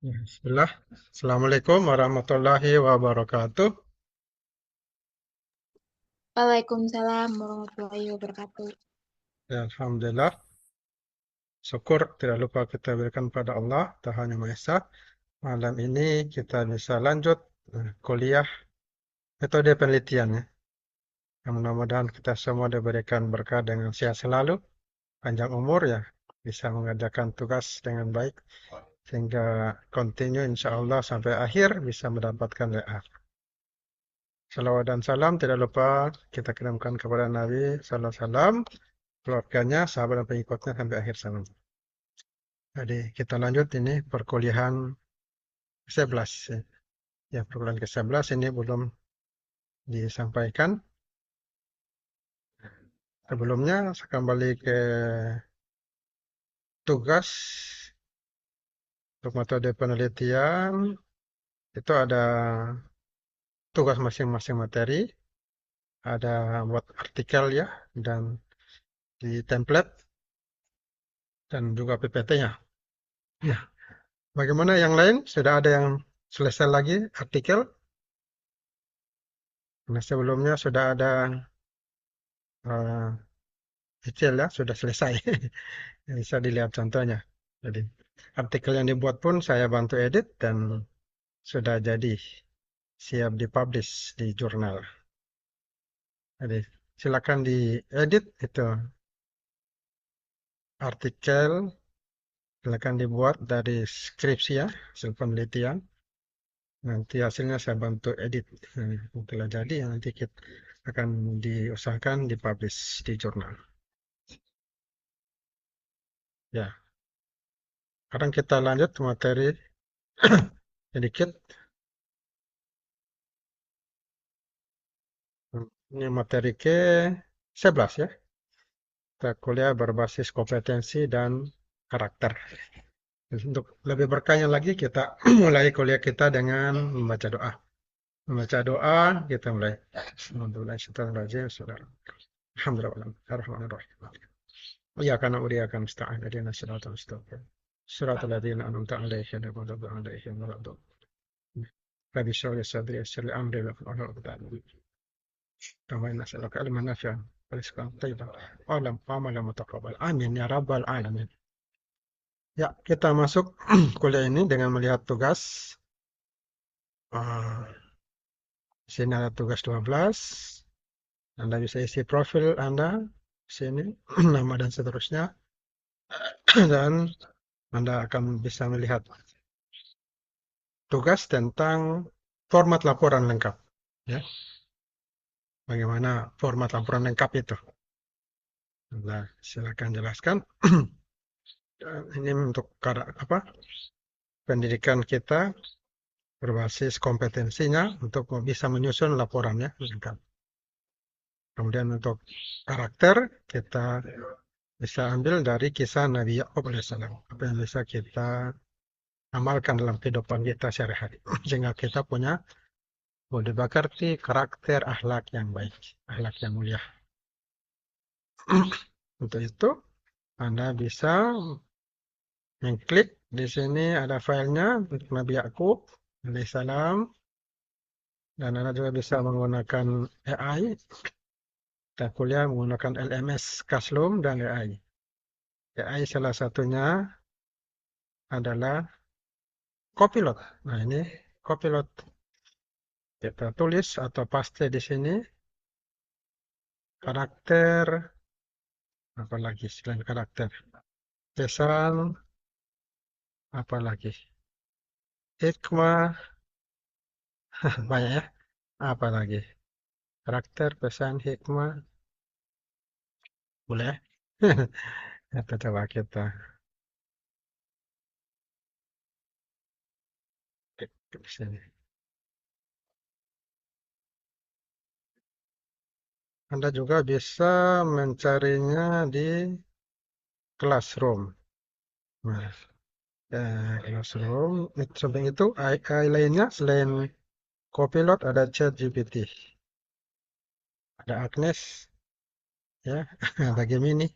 Ya, bismillah. Assalamualaikum warahmatullahi wabarakatuh. Waalaikumsalam warahmatullahi wabarakatuh. Ya, Alhamdulillah. Syukur tidak lupa kita berikan pada Allah, Tuhan Yang Maha Esa. Malam ini kita bisa lanjut kuliah metode penelitian ya. Yang mudah-mudahan kita semua diberikan berkah dengan sehat selalu, panjang umur ya, bisa mengerjakan tugas dengan baik sehingga continue insya Allah sampai akhir bisa mendapatkan WA. Salawat dan salam tidak lupa kita kirimkan kepada Nabi Sallallahu Alaihi Wasallam, keluarganya, sahabat dan pengikutnya sampai akhir zaman. Jadi kita lanjut ini perkuliahan ke-11. Ya, perkuliahan ke-11 ini belum disampaikan. Sebelumnya saya kembali ke tugas untuk metode penelitian. Itu ada tugas masing-masing materi. Ada buat artikel ya, dan di template, dan juga PPT-nya. Ya, bagaimana yang lain? Sudah ada yang selesai lagi artikel? Nah, sebelumnya sudah ada eh, detail ya, sudah selesai. Bisa dilihat contohnya. Jadi, artikel yang dibuat pun saya bantu edit dan sudah jadi siap dipublish di jurnal. Jadi, silakan diedit itu artikel, silakan dibuat dari skripsi ya, hasil penelitian. Nanti hasilnya saya bantu edit. Telah jadi, nanti kita akan diusahakan dipublish di jurnal. Ya, sekarang kita lanjut ke materi sedikit. Ini materi ke-11 ya. Kita kuliah berbasis kompetensi dan karakter. Untuk lebih berkaya lagi, kita mulai kuliah kita dengan membaca doa. Membaca doa, kita mulai. Alhamdulillah, saudara. Alhamdulillah. Ya karena udah akan musta'an dari nasiratul mustaqim. Suratul ladzina an'amta 'alaihim ghairil maghdubi 'alaihim waladdallin. Rabbi shrah li sadri yassir li amri wahlul 'uqdatam min lisani yafqahu nas'aluka ilman nafi'an wa rizqan thayyiban wa 'amalan mutaqabbal. Amin ya rabbal alamin. Ya, kita masuk kuliah ini dengan melihat tugas. Ah, di sini ada tugas 12. Anda bisa isi profil Anda di sini, nama dan seterusnya. Dan Anda akan bisa melihat tugas tentang format laporan lengkap. Ya, bagaimana format laporan lengkap itu? Nah, silakan jelaskan. Ini untuk apa? Pendidikan kita berbasis kompetensinya untuk bisa menyusun laporannya lengkap. Kemudian untuk karakter kita bisa ambil dari kisah Nabi Yakub alaihissalam. Apa yang bisa kita amalkan dalam kehidupan kita sehari-hari. Sehingga kita punya budi pekerti, karakter, akhlak yang baik, akhlak yang mulia. Untuk itu, Anda bisa mengklik di sini ada filenya untuk Nabi Yakub alaihissalam, dan Anda juga bisa menggunakan AI. Kita kuliah menggunakan LMS Classroom dan AI. AI salah satunya adalah Copilot. Nah, ini Copilot. Kita tulis atau paste di sini karakter, apalagi selain karakter. Pesan, apalagi. Hikmah, banyak ya. Apalagi. Karakter, pesan, hikmah, boleh ya? Kita coba kita klik di sini. Anda juga bisa mencarinya di Classroom. Nah, Classroom, samping itu AI lainnya selain Copilot ada ChatGPT, ada Agnes, ya, ada Gemini,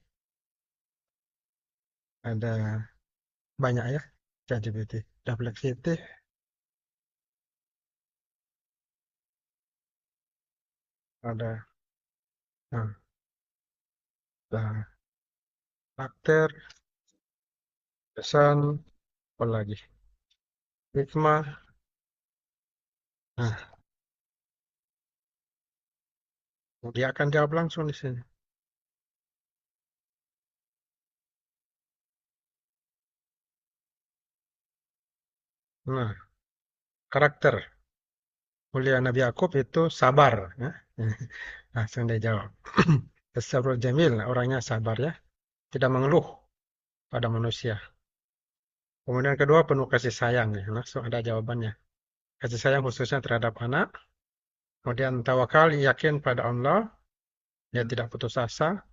ada banyak ya. ChatGPT. Double City. Ada. Nah, nah, karakter, pesan, apa lagi? Hikmah. Nah, dia akan jawab langsung di sini. Nah, karakter. Mulia Nabi Yakub itu sabar. Ya. Langsung dia jawab. Sabrul Jamil, orangnya sabar ya. Tidak mengeluh pada manusia. Kemudian kedua, penuh kasih sayang. Ya. Langsung ada jawabannya. Kasih sayang khususnya terhadap anak. Kemudian tawakal, yakin pada Allah. Dia tidak putus asa.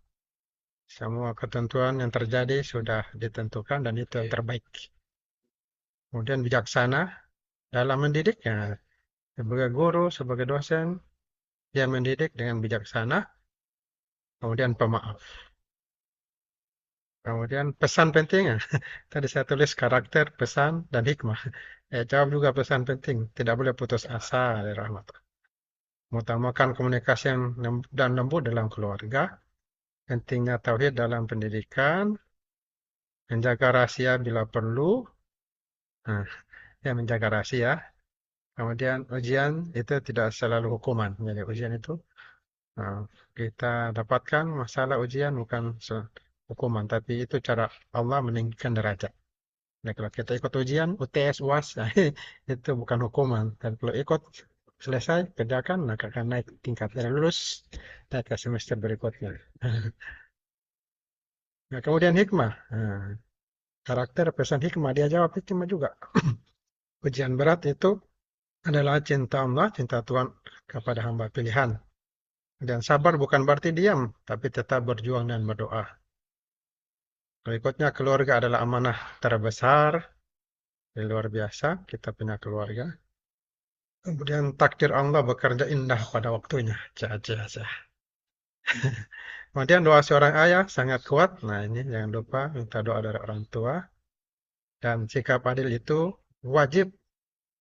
Semua ketentuan yang terjadi sudah ditentukan dan itu yang terbaik. Kemudian bijaksana dalam mendidik. Ya. Sebagai guru, sebagai dosen, dia mendidik dengan bijaksana. Kemudian pemaaf. Kemudian pesan penting. Ya. Tadi saya tulis karakter, pesan, dan hikmah. Jawab juga pesan penting. Tidak boleh putus asa dari rahmat. Mengutamakan komunikasi yang dan lembut dalam keluarga. Pentingnya tauhid dalam pendidikan. Menjaga rahasia bila perlu. Nah, ya menjaga rahasia. Kemudian ujian itu tidak selalu hukuman. Jadi ujian itu kita dapatkan masalah ujian bukan hukuman. Tapi itu cara Allah meninggikan derajat. Nah, kalau kita ikut ujian, UTS, UAS, nah, itu bukan hukuman. Dan kalau ikut selesai, kerjakan, maka akan naik tingkat dan lulus naik ke semester berikutnya. Nah, kemudian hikmah. Nah, karakter pesan hikmah, dia jawab hikmah juga. Ujian berat itu adalah cinta Allah, cinta Tuhan kepada hamba pilihan. Dan sabar bukan berarti diam, tapi tetap berjuang dan berdoa. Berikutnya, keluarga adalah amanah terbesar. Luar biasa, kita punya keluarga. Kemudian takdir Allah bekerja indah pada waktunya. Caca. Kemudian doa seorang ayah sangat kuat. Nah ini jangan lupa minta doa dari orang tua. Dan sikap adil itu wajib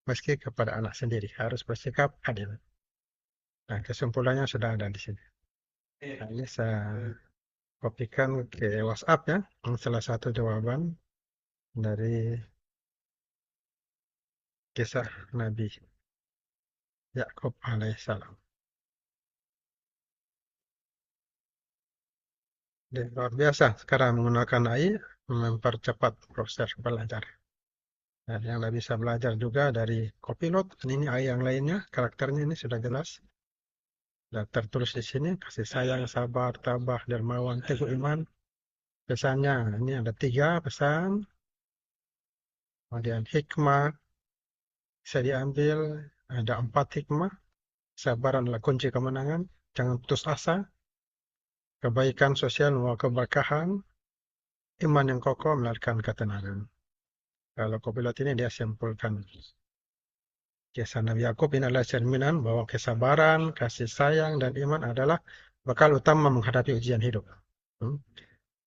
meski kepada anak sendiri. Harus bersikap adil. Nah kesimpulannya sudah ada di sini. Nah, ini saya kopikan ke WhatsApp ya. Salah satu jawaban dari kisah Nabi Yakub alaihissalam. Jadi, luar biasa sekarang menggunakan AI mempercepat proses belajar. Dan yang nggak bisa belajar juga dari Copilot, ini AI yang lainnya, karakternya ini sudah jelas. Sudah tertulis di sini, kasih sayang, sabar, tabah, dermawan, teguh iman. Pesannya, ini ada 3 pesan. Kemudian hikmah, bisa diambil, ada 4 hikmah. Sabar adalah kunci kemenangan, jangan putus asa. Kebaikan sosial membawa keberkahan, iman yang kokoh melahirkan ketenangan. Kalau Copilot ini dia simpulkan. Kisah Nabi Yakub ini adalah cerminan bahwa kesabaran, kasih sayang, dan iman adalah bekal utama menghadapi ujian hidup.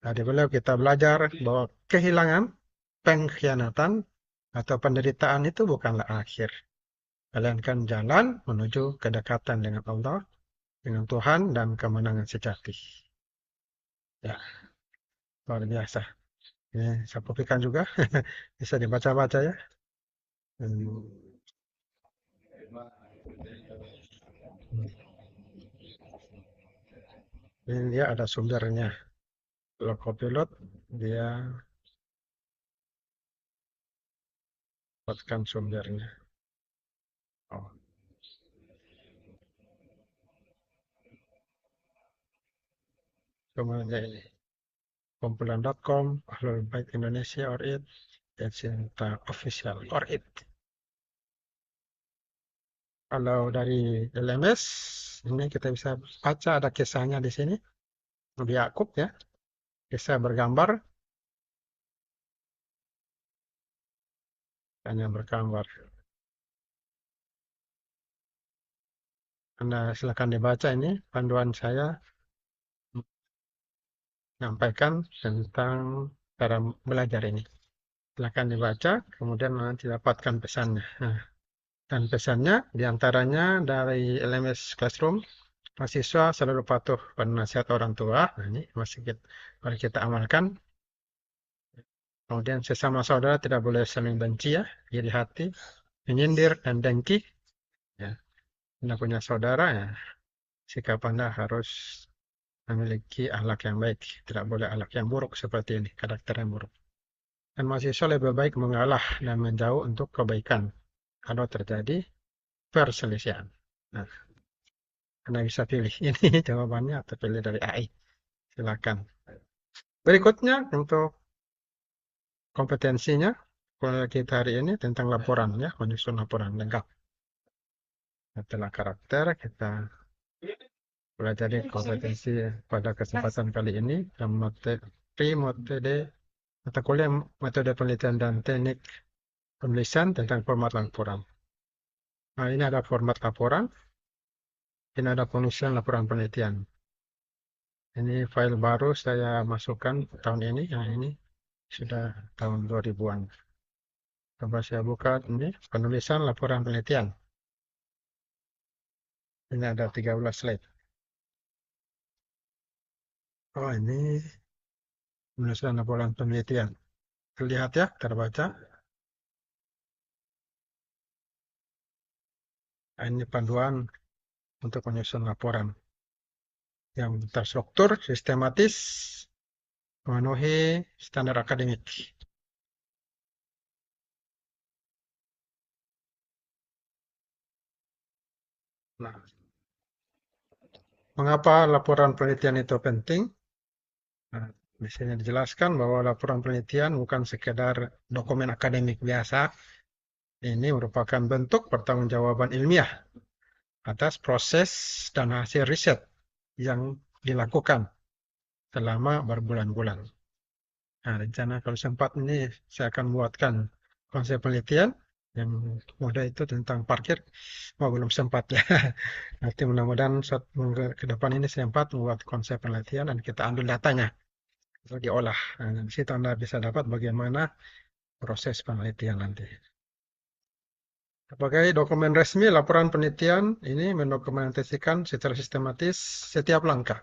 Dari beliau kita belajar bahwa kehilangan, pengkhianatan, atau penderitaan itu bukanlah akhir. Melainkan jalan menuju kedekatan dengan Allah, dengan Tuhan, dan kemenangan sejati. Ya, luar biasa. Ini saya kopikan juga. Bisa dibaca-baca ya. Hmm. Ini dia ada sumbernya. Kalau Copilot, dia dapatkan sumbernya. Oh, semuanya ini. Kumpulan.com, Ahlul Bait Indonesia, or it, dan Cinta Official, or it. Kalau dari LMS, ini kita bisa baca ada kisahnya di sini. Nabi Yakub ya, kisah bergambar, hanya bergambar. Anda silakan dibaca ini, panduan saya menyampaikan tentang cara belajar ini. Silakan dibaca, kemudian nanti dapatkan pesannya. Nah, dan pesannya diantaranya dari LMS Classroom, mahasiswa selalu patuh pada nasihat orang tua. Nah, ini masih mari kita amalkan. Kemudian sesama saudara tidak boleh saling benci ya, iri hati, menyindir dan dengki. Ya, Anda punya saudara ya, sikap Anda harus memiliki akhlak yang baik. Tidak boleh akhlak yang buruk seperti ini, karakter yang buruk. Dan mahasiswa lebih baik mengalah dan menjauh untuk kebaikan kalau terjadi perselisihan. Nah, Anda bisa pilih ini jawabannya atau pilih dari AI. Silakan. Berikutnya untuk kompetensinya, kalau kita hari ini tentang laporan ya, menyusun laporan lengkap. Setelah karakter, kita pelajari kompetensi pada kesempatan kali ini. Dan metode mata kuliah metode penelitian dan teknik penulisan tentang format laporan. Nah, ini ada format laporan, ini ada penulisan laporan penelitian. Ini file baru saya masukkan tahun ini, yang ini sudah tahun 2000-an. Coba saya buka ini, penulisan laporan penelitian. Ini ada 13 slide. Oh, ini penulisan laporan penelitian. Terlihat ya, terbaca. Nah, ini panduan untuk menyusun laporan yang terstruktur, sistematis, memenuhi standar akademik. Nah, mengapa laporan penelitian itu penting? Nah, di sini dijelaskan bahwa laporan penelitian bukan sekedar dokumen akademik biasa. Ini merupakan bentuk pertanggungjawaban ilmiah atas proses dan hasil riset yang dilakukan selama berbulan-bulan. Nah, rencana kalau sempat ini saya akan buatkan konsep penelitian yang mudah itu tentang parkir. Oh, belum sempat ya. Nanti mudah-mudahan ke depan ini sempat membuat konsep penelitian dan kita ambil datanya, lalu diolah. Nah, di situ Anda bisa dapat bagaimana proses penelitian nanti. Sebagai dokumen resmi, laporan penelitian ini mendokumentasikan secara sistematis setiap langkah.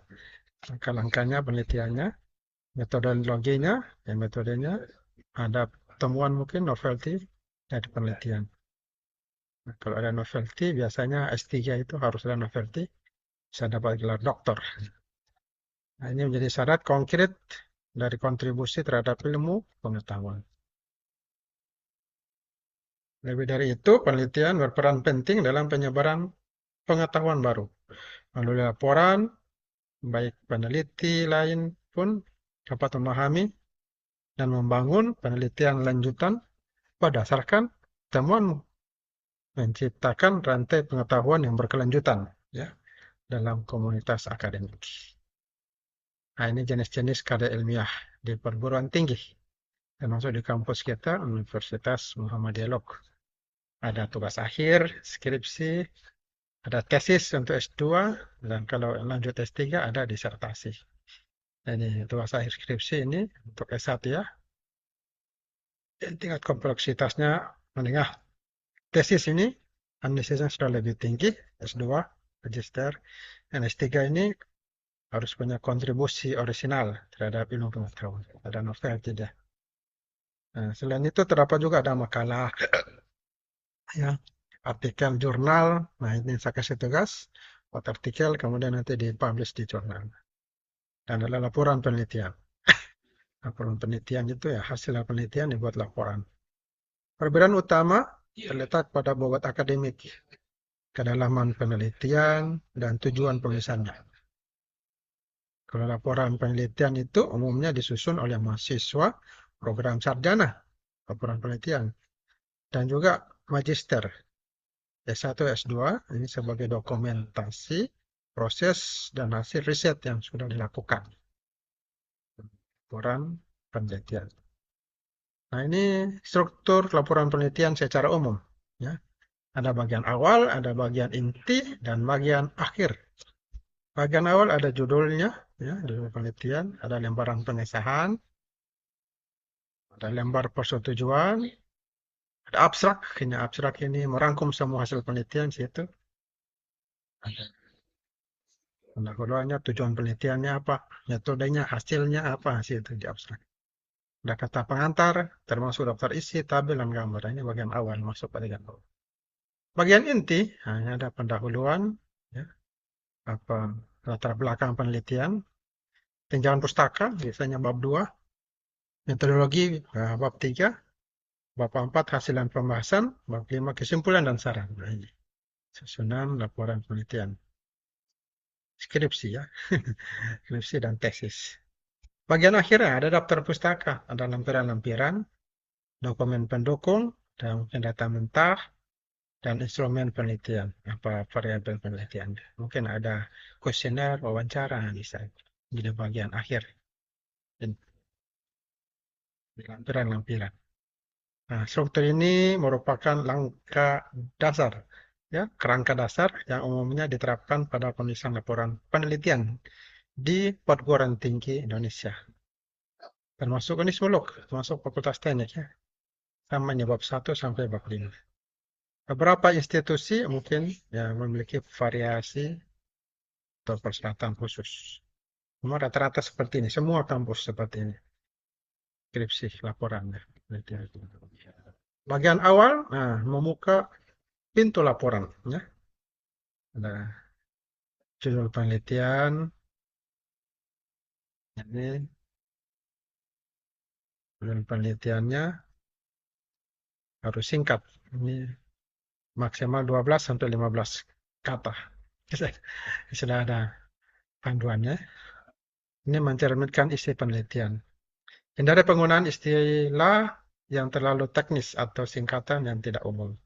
Langkah-langkahnya, penelitiannya, metodologinya, metodenya, ada temuan mungkin novelty dari penelitian. Nah, kalau ada novelty, biasanya S3 itu harus ada novelty, bisa dapat gelar doktor. Nah, ini menjadi syarat konkret dari kontribusi terhadap ilmu pengetahuan. Lebih dari itu, penelitian berperan penting dalam penyebaran pengetahuan baru. Melalui laporan, baik peneliti lain pun dapat memahami dan membangun penelitian lanjutan berdasarkan temuan, menciptakan rantai pengetahuan yang berkelanjutan ya dalam komunitas akademik. Nah, ini jenis-jenis karya ilmiah di perguruan tinggi, termasuk di kampus kita, Universitas Muhammadiyah Lok. Ada tugas akhir, skripsi, ada tesis untuk S2, dan kalau lanjut S3 ada disertasi. Ini tugas akhir skripsi ini untuk S1 ya. Tingkat kompleksitasnya menengah. Tesis ini analisisnya sudah lebih tinggi, S2, magister, dan S3 ini harus punya kontribusi orisinal terhadap ilmu pengetahuan. Ada novel tidak. Nah, selain itu terdapat juga ada makalah, ya, artikel jurnal. Nah, ini saya kasih tugas buat artikel, kemudian nanti dipublish di jurnal. Dan ada laporan penelitian. Laporan penelitian itu ya hasil penelitian dibuat laporan. Perbedaan utama terletak pada bobot akademik, kedalaman penelitian, dan tujuan penulisannya. Kalau laporan penelitian itu umumnya disusun oleh mahasiswa program sarjana, laporan penelitian, dan juga magister, S1, S2, ini sebagai dokumentasi proses dan hasil riset yang sudah dilakukan. Laporan penelitian. Nah, ini struktur laporan penelitian secara umum. Ya. Ada bagian awal, ada bagian inti, dan bagian akhir. Bagian awal ada judulnya, ya, judul penelitian, ada lembaran pengesahan, Ada lembar persetujuan, ada abstrak. Abstrak ini merangkum semua hasil penelitian situ. Ada pendahuluannya, tujuan penelitiannya apa, metodenya, hasilnya apa, situ di abstrak. Ada kata pengantar, termasuk daftar isi, tabel, dan gambar. Ini bagian awal masuk bagian awal. Bagian inti hanya ada pendahuluan, ya, apa latar belakang penelitian, tinjauan pustaka, biasanya bab 2, metodologi, bab 3, bab 4, hasil dan pembahasan, bab 5, kesimpulan dan saran. Nah, ini susunan laporan penelitian. Skripsi ya, skripsi dan tesis. Bagian akhirnya ada daftar pustaka, ada lampiran-lampiran, dokumen pendukung, dan data mentah, dan instrumen penelitian, apa variabel penelitian. Mungkin ada kuesioner, wawancara, bisa di bagian akhir. Dan lampiran-lampiran. Nah, struktur ini merupakan langkah dasar, ya, kerangka dasar yang umumnya diterapkan pada penulisan laporan penelitian di perguruan tinggi Indonesia. Termasuk Unismuluk, termasuk Fakultas Teknik, ya. Sama bab 1 sampai bab 5. Beberapa institusi mungkin ya memiliki variasi atau persyaratan khusus. Semua rata-rata seperti ini, semua kampus seperti ini. Skripsi, laporannya. Bagian awal, nah, membuka pintu laporan, ya. Ada judul penelitian, ini judul penelitiannya harus singkat. Ini maksimal 12 sampai 15 kata. Sudah ada panduannya. Ini mencerminkan isi penelitian. Hindari penggunaan istilah yang terlalu teknis atau singkatan yang tidak umum.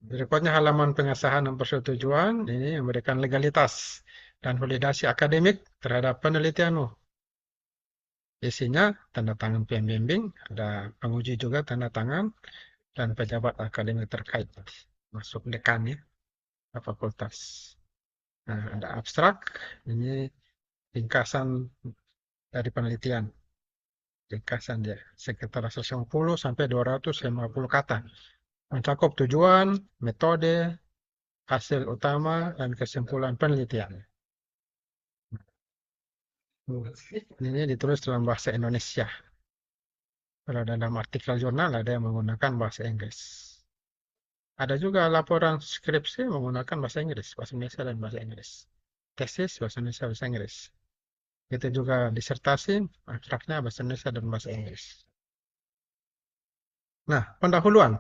Berikutnya halaman pengesahan dan persetujuan ini memberikan legalitas dan validasi akademik terhadap penelitianmu. Isinya tanda tangan pembimbing, ada penguji juga tanda tangan, dan pejabat akademik terkait, masuk dekannya, fakultas. Nah, ada abstrak, ini ringkasan dari penelitian. Ringkasan dia, sekitar 150 sampai 250 kata. Mencakup tujuan, metode, hasil utama, dan kesimpulan penelitian. Ini ditulis dalam bahasa Indonesia. Kalau dalam artikel jurnal ada yang menggunakan bahasa Inggris. Ada juga laporan skripsi menggunakan bahasa Inggris, bahasa Indonesia dan bahasa Inggris. Tesis bahasa Indonesia, bahasa Inggris. Itu juga disertasi, abstraknya bahasa Indonesia dan bahasa Inggris. Nah, pendahuluan.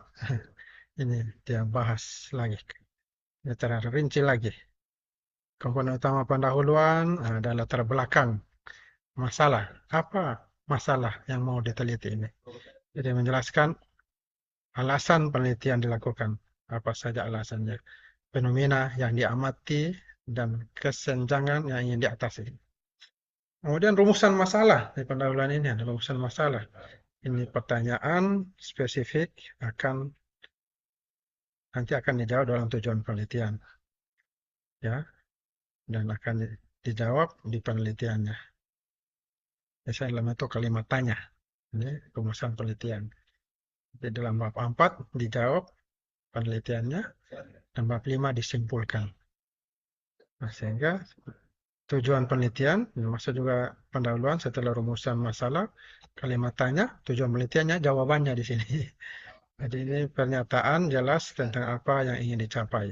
Ini dia bahas lagi. Secara rinci lagi. Komponen utama pendahuluan adalah latar belakang masalah. Apa masalah yang mau diteliti ini? Jadi menjelaskan alasan penelitian dilakukan. Apa saja alasannya? Fenomena yang diamati dan kesenjangan yang ingin diatasi. Kemudian rumusan masalah. Di pendahuluan ini ada rumusan masalah. Ini pertanyaan spesifik nanti akan dijawab dalam tujuan penelitian. Ya, dan akan dijawab di penelitiannya. Biasanya dalam itu kalimat tanya. Ini rumusan penelitian. Jadi dalam bab 4 dijawab penelitiannya, dan bab 5 disimpulkan. Nah, sehingga tujuan penelitian, maksud juga pendahuluan setelah rumusan masalah, kalimat tanya, tujuan penelitiannya, jawabannya di sini. Jadi ini pernyataan jelas tentang apa yang ingin dicapai.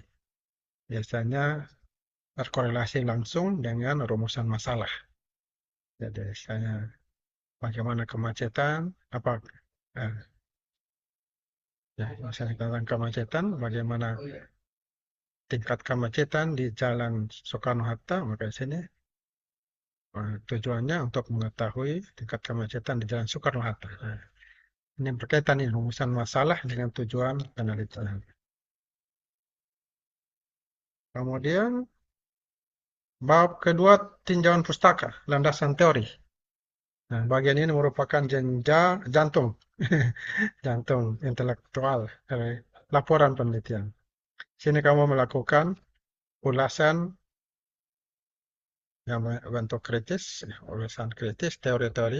Biasanya terkorelasi langsung dengan rumusan masalah. Jadi misalnya bagaimana kemacetan, apa eh, ya, misalnya tentang kemacetan, bagaimana tingkat kemacetan di Jalan Soekarno-Hatta, maka di sini tujuannya untuk mengetahui tingkat kemacetan di Jalan Soekarno-Hatta. Nah, ini berkaitan nih rumusan masalah dengan tujuan penelitian. Kemudian bab kedua tinjauan pustaka, landasan teori. Nah, bagian ini merupakan jantung, jantung intelektual dari laporan penelitian. Sini kamu melakukan ulasan yang bentuk kritis, ulasan kritis, teori-teori,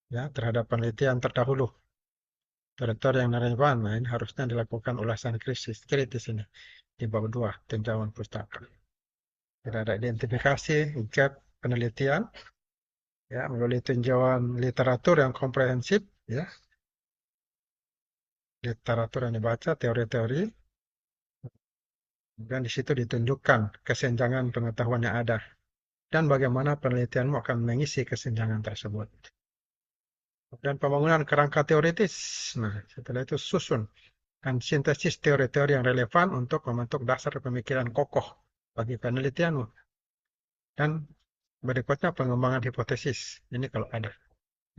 ya terhadap penelitian terdahulu. Teritori yang relevan, nah ini harusnya dilakukan ulasan kritis ini di bab 2 tinjauan pustaka. Tidak ada identifikasi gap penelitian, ya melalui tinjauan literatur yang komprehensif, ya literatur yang dibaca, teori-teori, dan di situ ditunjukkan kesenjangan pengetahuan yang ada dan bagaimana penelitianmu akan mengisi kesenjangan tersebut. Dan pembangunan kerangka teoritis. Nah, setelah itu susun dan sintesis teori-teori yang relevan untuk membentuk dasar pemikiran kokoh bagi penelitianmu. Dan berikutnya pengembangan hipotesis. Ini kalau ada,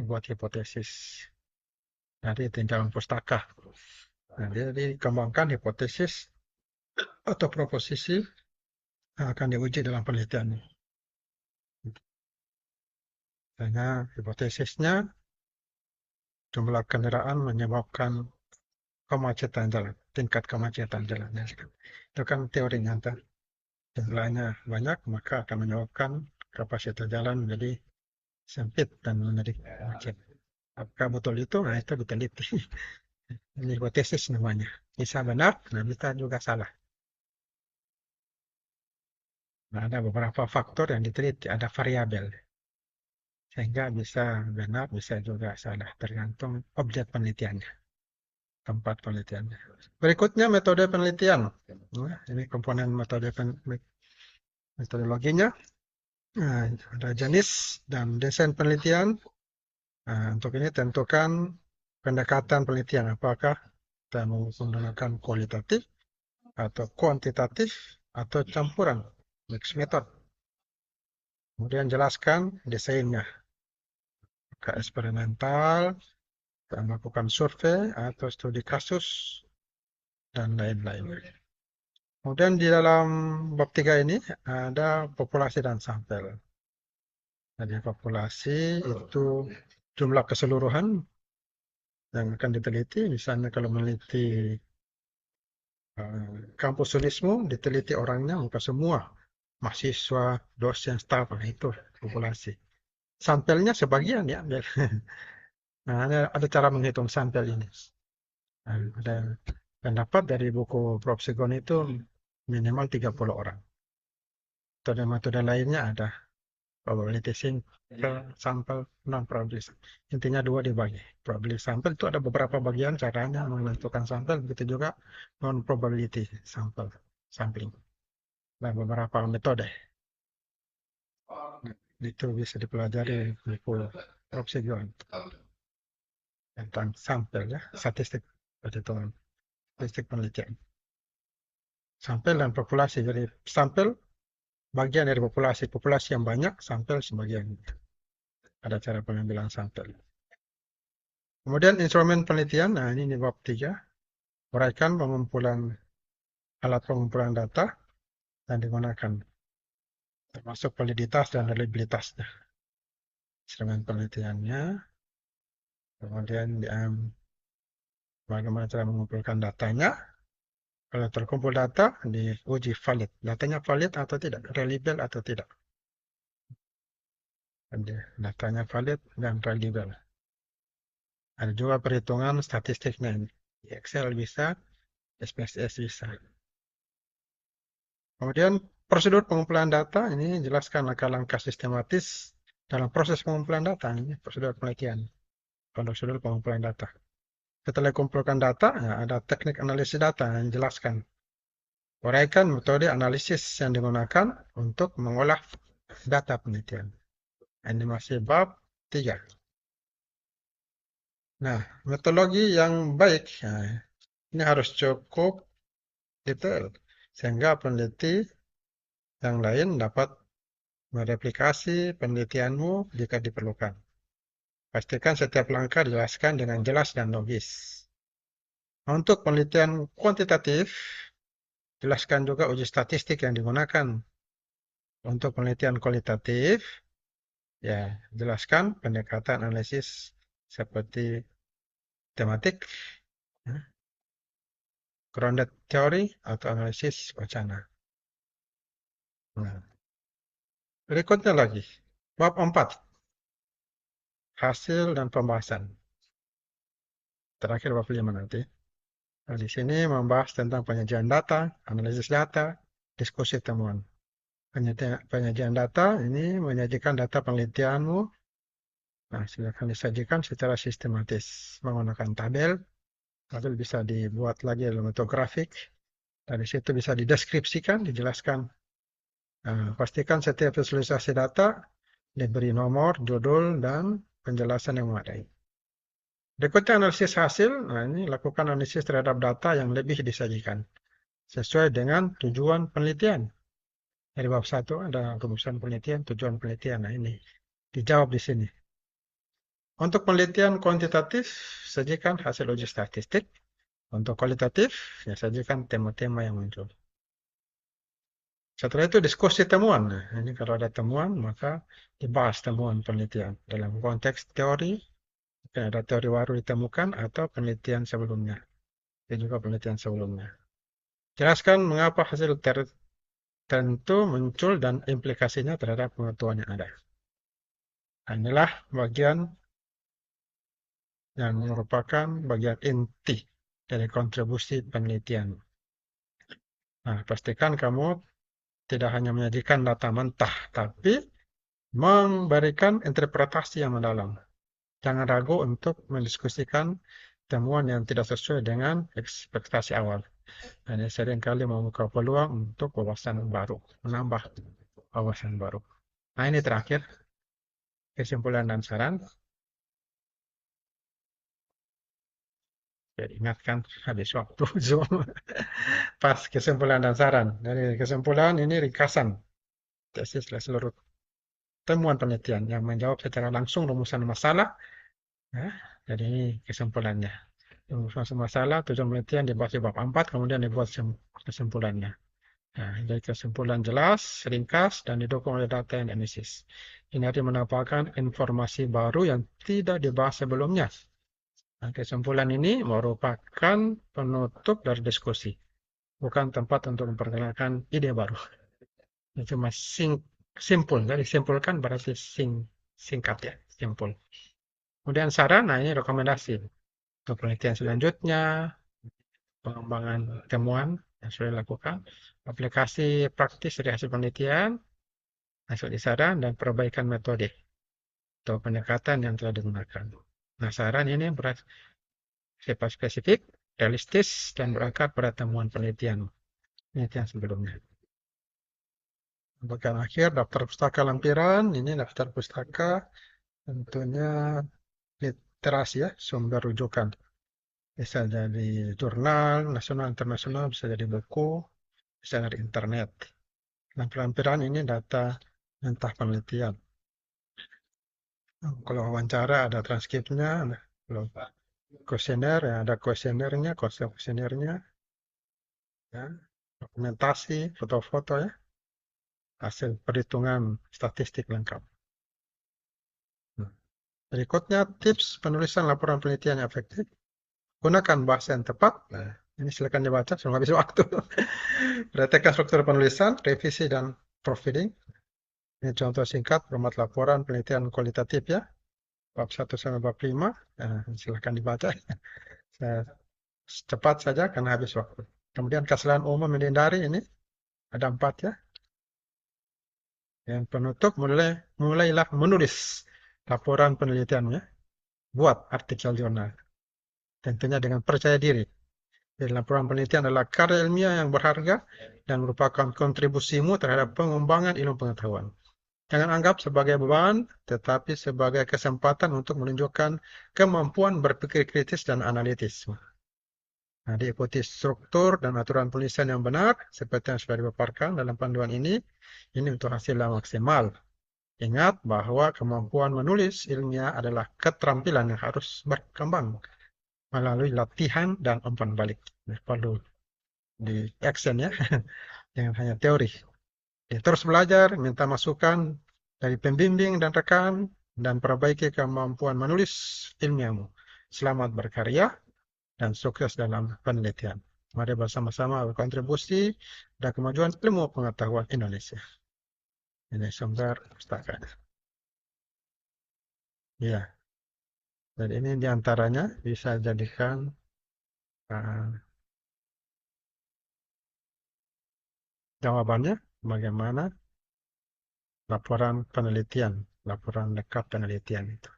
buat hipotesis dari tinjauan pustaka. Nah, jadi dikembangkan hipotesis atau proposisi yang akan diuji dalam penelitian. Misalnya hipotesisnya jumlah kendaraan menyebabkan kemacetan jalan, tingkat kemacetan jalan. Itu kan teori nyata. Jumlahnya banyak, maka akan menyebabkan kapasitas jalan menjadi sempit dan menjadi macet. Apakah betul itu? Nah, itu diteliti. Ini hipotesis namanya. Bisa benar, nah bisa juga salah. Nah, ada beberapa faktor yang diteliti, ada variabel. Sehingga bisa benar, bisa juga salah, tergantung objek penelitiannya, tempat penelitiannya. Berikutnya metode penelitian. Nah, ini komponen metodologinya. Nah, ada jenis dan desain penelitian. Nah, untuk ini tentukan pendekatan penelitian. Apakah kita menggunakan kualitatif atau kuantitatif atau campuran mix method. Kemudian jelaskan desainnya. Apakah eksperimental, kita melakukan survei atau studi kasus dan lain-lain. Kemudian di dalam bab 3 ini ada populasi dan sampel. Jadi populasi itu jumlah keseluruhan yang akan diteliti. Misalnya kalau meneliti kampus Unismu, diteliti orangnya, bukan semua. Mahasiswa, dosen, staf, nah itu populasi. Sampelnya sebagian ya. Nah, ada cara menghitung sampel ini. Nah, ada pendapat dari buku Prof. Sigon itu minimal 30 orang. Metode-metode lainnya ada probability sampel, non probability. Intinya dua dibagi. Probability sampel itu ada beberapa bagian caranya menentukan sampel, begitu juga non probability sampling. Nah, beberapa metode. Itu bisa dipelajari buku Prof. Sigon tentang sampel ya, statistik perhitungan, statistik penelitian. Sampel dan populasi. Jadi sampel bagian dari populasi. Populasi yang banyak, sampel sebagian. Ada cara pengambilan sampel. Kemudian instrumen penelitian, nah ini di bab 3. Uraikan pengumpulan alat pengumpulan data yang digunakan, termasuk validitas dan reliabilitasnya. Instrumen penelitiannya, kemudian bagaimana cara mengumpulkan datanya. Kalau terkumpul data, diuji valid. Datanya valid atau tidak, reliable atau tidak. Datanya valid dan reliable. Ada juga perhitungan statistiknya. Di Excel bisa, SPSS bisa. Kemudian prosedur pengumpulan data, ini jelaskan langkah-langkah sistematis dalam proses pengumpulan data. Ini prosedur penelitian. Prosedur pengumpulan data. Setelah kumpulkan data, ya, ada teknik analisis data yang dijelaskan. Uraikan metode analisis yang digunakan untuk mengolah data penelitian. Ini masih bab 3. Nah, metodologi yang baik, ya, ini harus cukup detail. Sehingga peneliti yang lain dapat mereplikasi penelitianmu jika diperlukan. Pastikan setiap langkah dijelaskan dengan jelas dan logis. Untuk penelitian kuantitatif, jelaskan juga uji statistik yang digunakan. Untuk penelitian kualitatif, ya jelaskan pendekatan analisis seperti tematik, ya, grounded theory atau analisis wacana. Nah, berikutnya lagi, bab 4. hasil dan pembahasan. Terakhir bab 5 nanti. Nah, di sini membahas tentang penyajian data, analisis data, diskusi temuan. Penyajian data ini menyajikan data penelitianmu. Nah, silakan disajikan secara sistematis menggunakan tabel. Tabel bisa dibuat lagi dalam bentuk grafik. Dari situ bisa dideskripsikan, dijelaskan. Nah, pastikan setiap visualisasi data diberi nomor, judul, dan penjelasan yang memadai. Berikutnya analisis hasil. Nah, ini lakukan analisis terhadap data yang lebih disajikan sesuai dengan tujuan penelitian. Dari bab 1 ada rumusan penelitian, tujuan penelitian. Nah, ini dijawab di sini. Untuk penelitian kuantitatif, sajikan hasil uji statistik. Untuk kualitatif, ya sajikan tema-tema yang muncul. Setelah itu diskusi temuan. Nah, ini kalau ada temuan, maka dibahas temuan penelitian. Dalam konteks teori, mungkin ada teori baru ditemukan atau penelitian sebelumnya. Dan juga penelitian sebelumnya. Jelaskan mengapa hasil tertentu muncul dan implikasinya terhadap pengetahuan yang ada. Inilah bagian yang merupakan bagian inti dari kontribusi penelitian. Nah, pastikan kamu tidak hanya menyajikan data mentah, tapi memberikan interpretasi yang mendalam. Jangan ragu untuk mendiskusikan temuan yang tidak sesuai dengan ekspektasi awal. Ini seringkali membuka peluang untuk wawasan baru, menambah wawasan baru. Nah, ini terakhir, kesimpulan dan saran. Jadi ingatkan habis waktu Zoom. Pas kesimpulan dan saran. Dari kesimpulan ini ringkasan tesis seluruh temuan penelitian yang menjawab secara langsung rumusan masalah. Ya, jadi ini kesimpulannya. Rumusan masalah, tujuan penelitian dibahas di bab 4, kemudian dibuat kesimpulannya. Nah, jadi kesimpulan jelas, ringkas, dan didukung oleh data yang dianalisis. Ini artinya menampakkan informasi baru yang tidak dibahas sebelumnya. Nah, kesimpulan ini merupakan penutup dari diskusi, bukan tempat untuk memperkenalkan ide baru. Ini cuma simpul, jadi simpulkan berarti singkat ya, simpul. Kemudian saran, nah ini rekomendasi untuk penelitian selanjutnya, pengembangan temuan yang sudah dilakukan, aplikasi praktis dari hasil penelitian, hasil saran, dan perbaikan metode atau pendekatan yang telah digunakan. Nah, saran ini bersifat spesifik, realistis, dan berangkat pada temuan penelitian sebelumnya. Bagian akhir, daftar pustaka lampiran. Ini daftar pustaka, tentunya literasi ya, sumber rujukan. Bisa dari jurnal, nasional, internasional, bisa dari buku, bisa dari internet. Lampiran ini data mentah penelitian. Kalau wawancara ada transkripnya, kalau kuesioner ya ada kuesionernya, kuesionernya, ya, dokumentasi, foto-foto ya, hasil perhitungan statistik lengkap. Nah, berikutnya tips penulisan laporan penelitian yang efektif. Gunakan bahasa yang tepat. Nah, ini silakan dibaca sebelum habis waktu. Perhatikan struktur penulisan, revisi dan proofreading. Ini contoh singkat format laporan penelitian kualitatif ya. Bab 1 sampai bab 5. Nah, silakan dibaca. Saya cepat saja karena habis waktu. Kemudian kesalahan umum yang dihindari ini ada 4 ya. Yang penutup mulailah menulis laporan penelitiannya. Buat artikel jurnal. Tentunya dengan percaya diri. Jadi laporan penelitian adalah karya ilmiah yang berharga dan merupakan kontribusimu terhadap pengembangan ilmu pengetahuan. Jangan anggap sebagai beban, tetapi sebagai kesempatan untuk menunjukkan kemampuan berpikir kritis dan analitis. Nah, diikuti struktur dan aturan penulisan yang benar, seperti yang sudah dipaparkan dalam panduan ini untuk hasil yang maksimal. Ingat bahwa kemampuan menulis ilmiah adalah keterampilan yang harus berkembang melalui latihan dan umpan balik. Perlu di action ya, jangan hanya teori. Ya, terus belajar, minta masukan dari pembimbing dan rekan, dan perbaiki kemampuan menulis ilmiahmu. Selamat berkarya dan sukses dalam penelitian. Mari bersama-sama berkontribusi dan kemajuan ilmu pengetahuan Indonesia. Ini sumber pustaka. Ya. Dan ini diantaranya bisa jadikan jawabannya bagaimana laporan penelitian, laporan lengkap penelitian itu.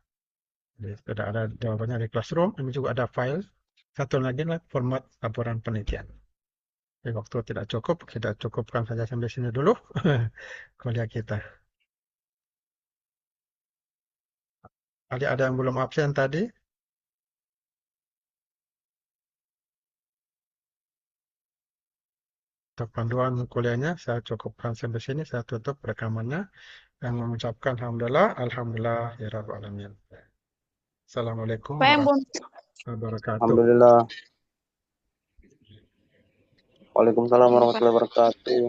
Jadi sudah ada jawabannya di Classroom, ini juga ada file. Satu lagi lah format laporan penelitian. Jadi waktu tidak cukup, kita cukupkan saja sampai sini dulu kuliah kita. Ada yang belum absen tadi? Untuk panduan kuliahnya saya cukupkan sampai sini, saya tutup rekamannya dan mengucapkan alhamdulillah, alhamdulillah ya rabbal alamin. Assalamualaikum Pak yang belum warahmatullahi wabarakatuh. Alhamdulillah. Waalaikumsalam ya, Pak. warahmatullahi wabarakatuh.